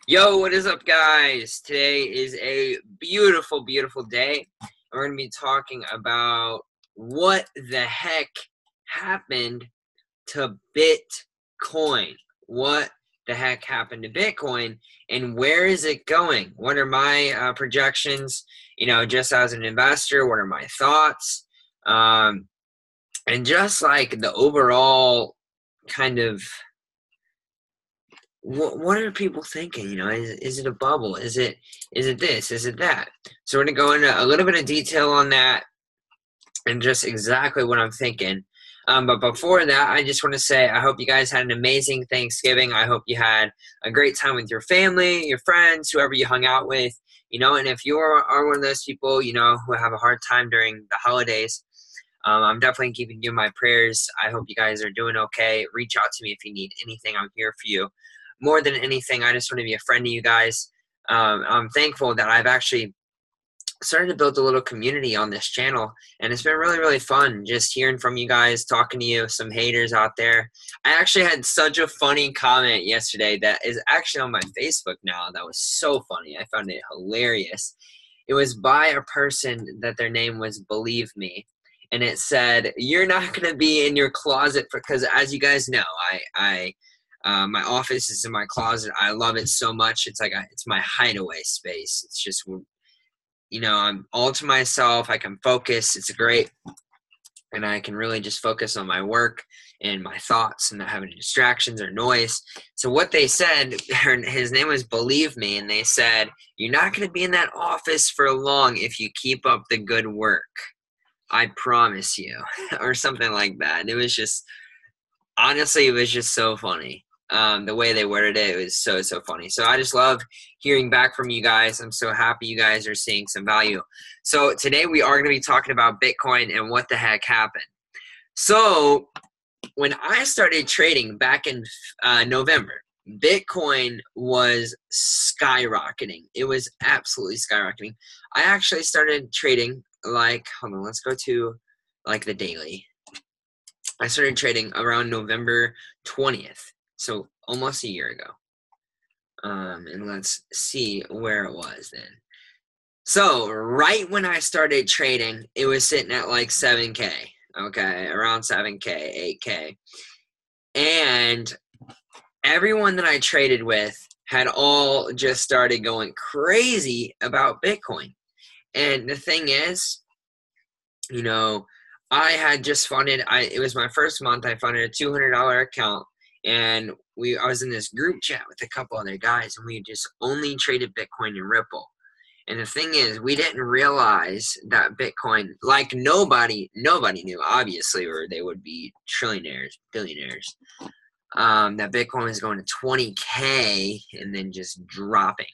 Yo, what is up, guys? Today is a beautiful, beautiful day. We're going to be talking about what the heck happened to Bitcoin. What the heck happened to Bitcoin, and where is it going? What are my projections? Just as an investor, what are my thoughts? And just like the overall kind of what are people thinking? Is it a bubble? Is it this? Is it that? So we're gonna go into a little bit of detail on that and just exactly what I'm thinking. But before that, I just want to say I hope you guys had an amazing Thanksgiving. I hope you had a great time with your family, your friends, whoever you hung out with. And if you are one of those people, who have a hard time during the holidays, I'm definitely keeping you in my prayers. I hope you guys are doing okay. Reach out to me if you need anything. I'm here for you. More than anything, I just want to be a friend to you guys. I'm thankful that I've actually started to build a little community on this channel, and it's been really, really fun just hearing from you guys, talking to you, some haters out there. I actually had such a funny comment yesterday that is actually on my Facebook now that was so funny. I found it hilarious. It was by a person that their name was Believe Me. And it said, "You're not going to be in your closet because, as you guys know, my office is in my closet. I love it so much. It's like it's my hideaway space. It's just, I'm all to myself. I can focus. It's great, and I can really just focus on my work and my thoughts and not having distractions or noise." So what they said, his name was Believe Me, and they said, "You're not going to be in that office for long if you keep up the good work. I promise you," or something like that. It was just, honestly, it was just so funny. The way they worded it, it was so, so funny. So I just love hearing back from you guys. I'm so happy you guys are seeing some value. So today we are going to be talking about Bitcoin and what the heck happened. So when I started trading back in November, Bitcoin was skyrocketing. It was absolutely skyrocketing. I actually started trading hold on, let's go to the daily. I started trading around November 20th, so almost a year ago. And let's see where it was then. So right when I started trading, it was sitting at like 7K, okay, around 7K, 8K. And everyone that I traded with had all just started going crazy about Bitcoin. And the thing is, I had just funded, it was my first month, I funded a $200 account, and I was in this group chat with a couple other guys, and we just only traded Bitcoin and Ripple. And the thing is, we didn't realize that Bitcoin, like nobody knew, obviously, or they would be trillionaires, billionaires, that Bitcoin was going to 20K and then just dropping.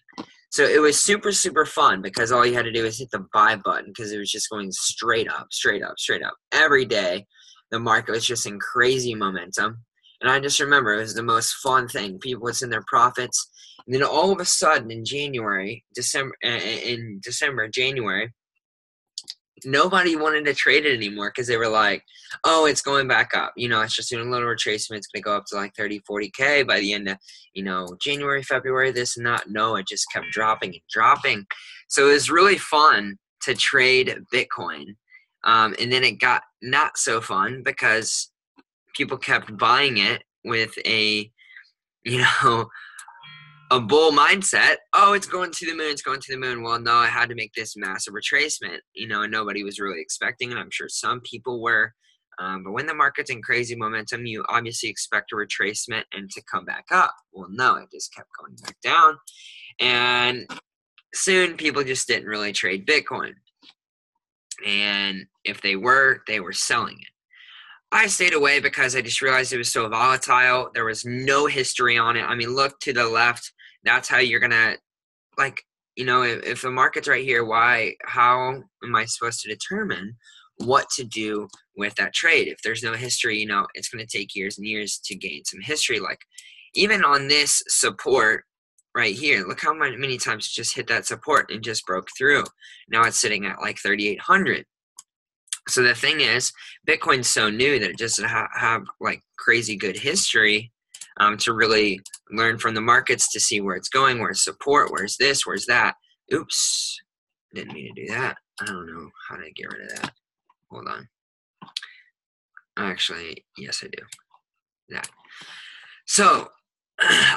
So it was super, super fun because all you had to do was hit the buy button because it was just going straight up, straight up, straight up. Every day, the market was just in crazy momentum. And I just remember it was the most fun thing. People would send their profits. And then all of a sudden in January, January, nobody wanted to trade it anymore because they were like, oh, it's going back up. It's just doing a little retracement. It's going to go up to like 30, 40K by the end of, January, February, this and that. No, it just kept dropping and dropping. So it was really fun to trade Bitcoin. And then it got not so fun because people kept buying it with a bull mindset. Oh, it's going to the moon. It's going to the moon. Well, no, I had to make this massive retracement, and nobody was really expecting it. I'm sure some people were. But when the market's in crazy momentum, you obviously expect a retracement and to come back up. Well, no, it just kept going back down. And soon people just didn't really trade Bitcoin. And if they were selling it. I stayed away because I just realized it was so volatile. There was no history on it. I mean, look to the left. That's how you're going to, if the market's right here, how am I supposed to determine what to do with that trade? If there's no history, it's going to take years and years to gain some history. Like, even on this support right here, look how many times it just hit that support and just broke through. Now it's sitting at like 3,800. So the thing is, Bitcoin's so new that it doesn't have like crazy good history to really learn from the markets to see where it's going, where's support, where's this, where's that. Oops, didn't mean to do that. I don't know how to get rid of that. Hold on. Actually, yes, I do. That. So,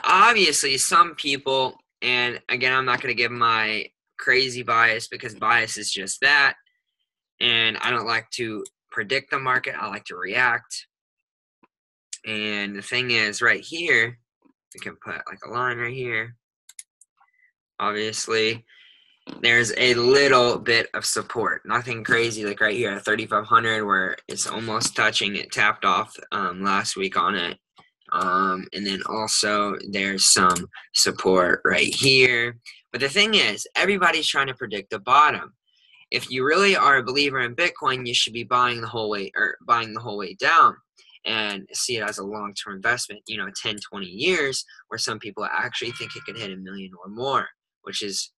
obviously, some people, and again, I'm not going to give my crazy bias because bias is just that. And I don't like to predict the market. I like to react. And the thing is, right here, we can put like a line right here. Obviously, there's a little bit of support. Nothing crazy like right here at 3,500 where it's almost touching. It tapped off last week on it. And then also there's some support right here. But the thing is, everybody's trying to predict the bottom. If you really are a believer in Bitcoin, you should be buying the whole way down and see it as a long-term investment, 10, 20 years, where some people actually think it could hit $1 million or more, which is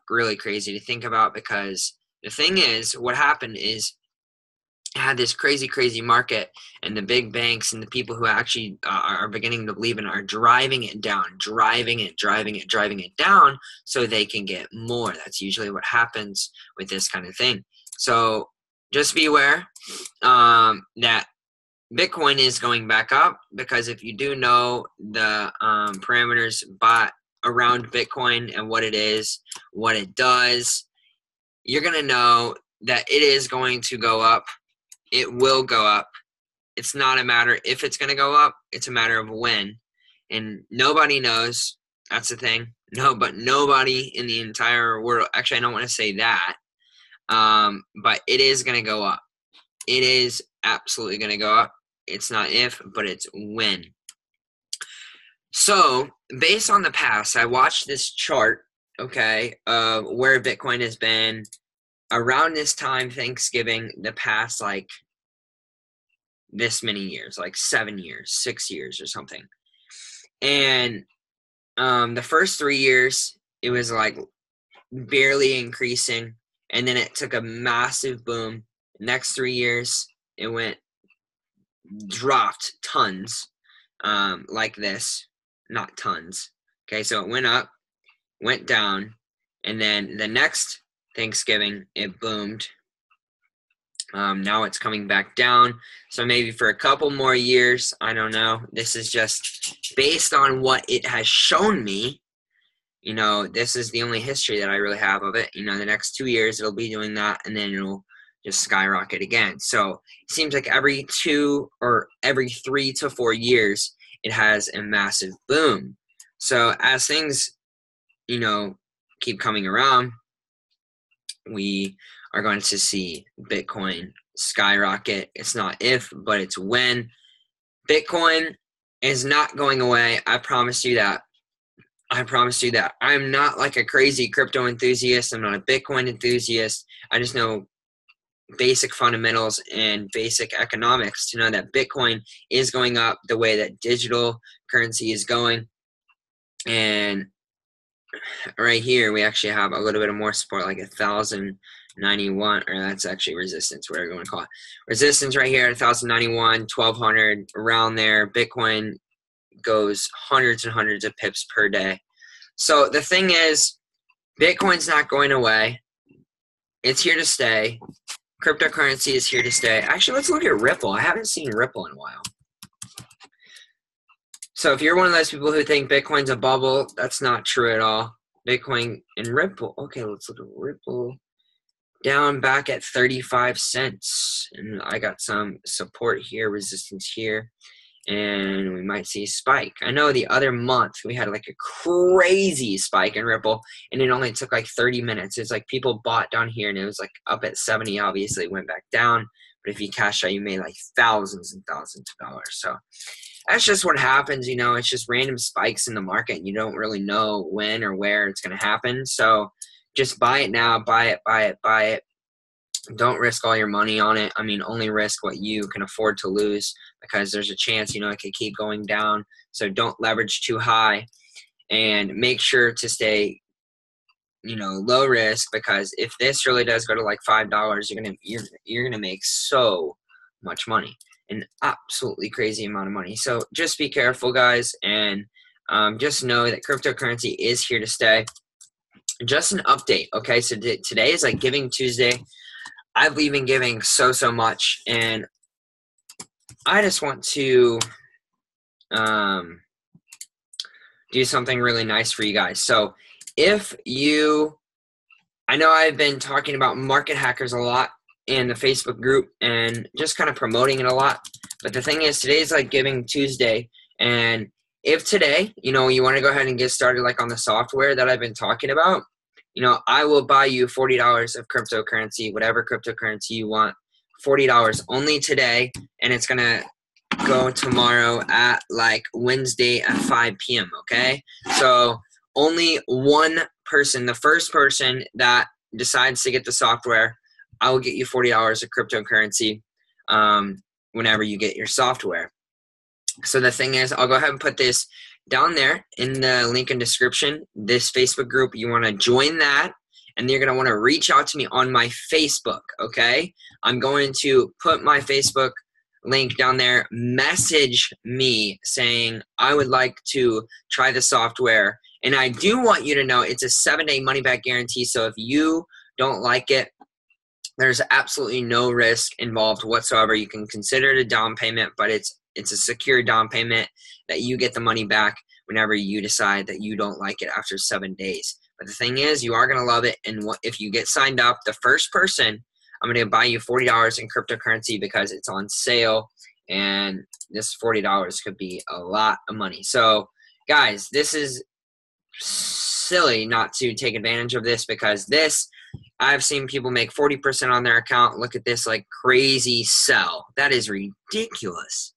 really crazy to think about because the thing is, what happened is had this crazy market, and the big banks and the people who actually are beginning to believe in it are driving it down, driving it down so they can get more. That's usually what happens with this kind of thing. So just be aware that Bitcoin is going back up, because if you do know the parameters around Bitcoin and what it is, what it does, you're going to know that it is going to go up. It will go up. It's not a matter if it's going to go up. It's a matter of when. And nobody knows. That's the thing. But nobody in the entire world. Actually, I don't want to say that. But it is going to go up. It is absolutely going to go up. It's not if, but it's when. So, based on the past, I watched this chart, okay, of where Bitcoin has been around this time, Thanksgiving, the past, like, this many years, like 7 years, 6 years or something. And the first 3 years, it was, like, barely increasing, and then it took a massive boom. Next 3 years, it dropped tons, like this. Not tons. Okay, so it went up, went down, and then the next Thanksgiving, it boomed. Now it's coming back down. So maybe for a couple more years, I don't know. This is just based on what it has shown me. This is the only history that I really have of it. The next 2 years, it'll be doing that, and then it'll just skyrocket again. So it seems like every 2 or every 3 to 4 years, it has a massive boom. So as things, keep coming around, we are going to see Bitcoin skyrocket. It's not if, but it's when. Bitcoin is not going away. I promise you that. I'm not like a crazy crypto enthusiast. I'm not a Bitcoin enthusiast. I just know basic fundamentals and basic economics to know that Bitcoin is going up the way that digital currency is going. And right here, we actually have a little bit of more support, like 1,091, or that's actually resistance, whatever you want to call it. Resistance right here at 1,091, 1,200, around there. Bitcoin goes hundreds and hundreds of pips per day. So the thing is, Bitcoin's not going away. It's here to stay. Cryptocurrency is here to stay. Actually, let's look at Ripple. I haven't seen Ripple in a while. So if you're one of those people who think Bitcoin's a bubble, that's not true at all. Bitcoin and Ripple. Okay, let's look at Ripple. Down back at 35 cents. And I got some support here, resistance here. And we might see a spike. I know the other month we had like a crazy spike in Ripple, and it only took like 30 minutes. It's like people bought down here, and it was like up at 70, obviously went back down. But if you cash out, you made like thousands and thousands of dollars. So that's just what happens, It's just random spikes in the market, and you don't really know when or where it's going to happen. So just buy it now, buy it. Don't risk all your money on it. I mean, only risk what you can afford to lose, because there's a chance, it could keep going down. So don't leverage too high, and make sure to stay, low risk, because if this really does go to like $5, you're gonna make so much money, an absolutely crazy amount of money. So just be careful, guys, and just know that cryptocurrency is here to stay. Just an update, okay? So today is like Giving Tuesday. I believe in giving so much, and I just want to do something really nice for you guys. So if you, I know I've been talking about Market Hackers a lot in the Facebook group and just kind of promoting it a lot. But the thing is, today is like Giving Tuesday, and if today, you want to go ahead and get started like on the software that I've been talking about, I will buy you $40 of cryptocurrency, whatever cryptocurrency you want, $40 only today, and it's going to go tomorrow at like Wednesday at 5 p.m., okay? So only one person, the first person that decides to get the software, I will get you $40 of cryptocurrency whenever you get your software. So the thing is, I'll go ahead and put this down there in the link in description. This Facebook group, you want to join that, and you're going to want to reach out to me on my Facebook, okay? I'm going to put my Facebook link down there. Message me saying, I would like to try the software. And I do want you to know it's a 7-day money-back guarantee, so if you don't like it, there's absolutely no risk involved whatsoever. You can consider it a down payment, but it's a secure down payment that you get the money back whenever you decide that you don't like it after 7 days. But the thing is, you are going to love it, and if you get signed up, the first person, I'm going to buy you $40 in cryptocurrency because it's on sale, and this $40 could be a lot of money. So, guys, this is silly not to take advantage of this, because I've seen people make 40% on their account. Look at this, like, crazy sell. That is ridiculous.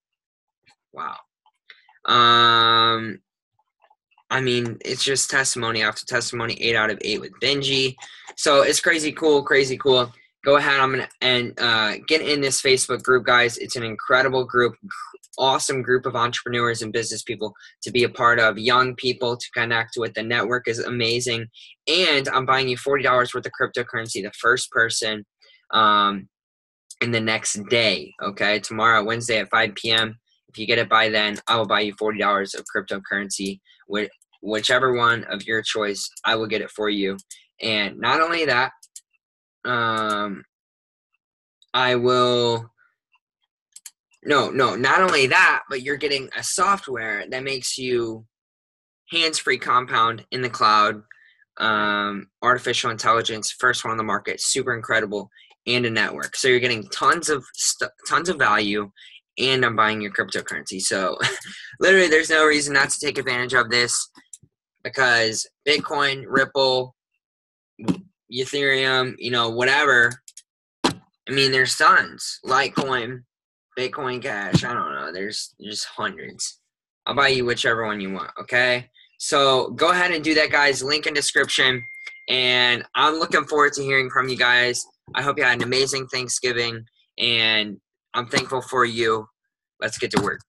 Wow. I mean, it's just testimony after testimony, 8 out of 8 with Benji. So it's crazy cool, crazy cool. Go ahead, get in this Facebook group, guys. It's an incredible group, awesome group of entrepreneurs and business people to be a part of, young people to connect with. The network is amazing. And I'm buying you $40 worth of cryptocurrency, the first person in the next day, okay? Tomorrow, Wednesday at 5 p.m. If you get it by then, I will buy you $40 of cryptocurrency. Whichever one of your choice, I will get it for you. And not only that, not only that, but you're getting a software that makes you hands-free compound in the cloud, artificial intelligence, first one on the market, super incredible, and a network. So you're getting tons of value, and I'm buying your cryptocurrency. So literally there's no reason not to take advantage of this, because Bitcoin, Ripple, Ethereum, whatever. I mean, there's tons. Litecoin, Bitcoin Cash, I don't know. There's just hundreds. I'll buy you whichever one you want, okay? So go ahead and do that, guys. Link in description. And I'm looking forward to hearing from you guys. I hope you had an amazing Thanksgiving, and I'm thankful for you. Let's get to work.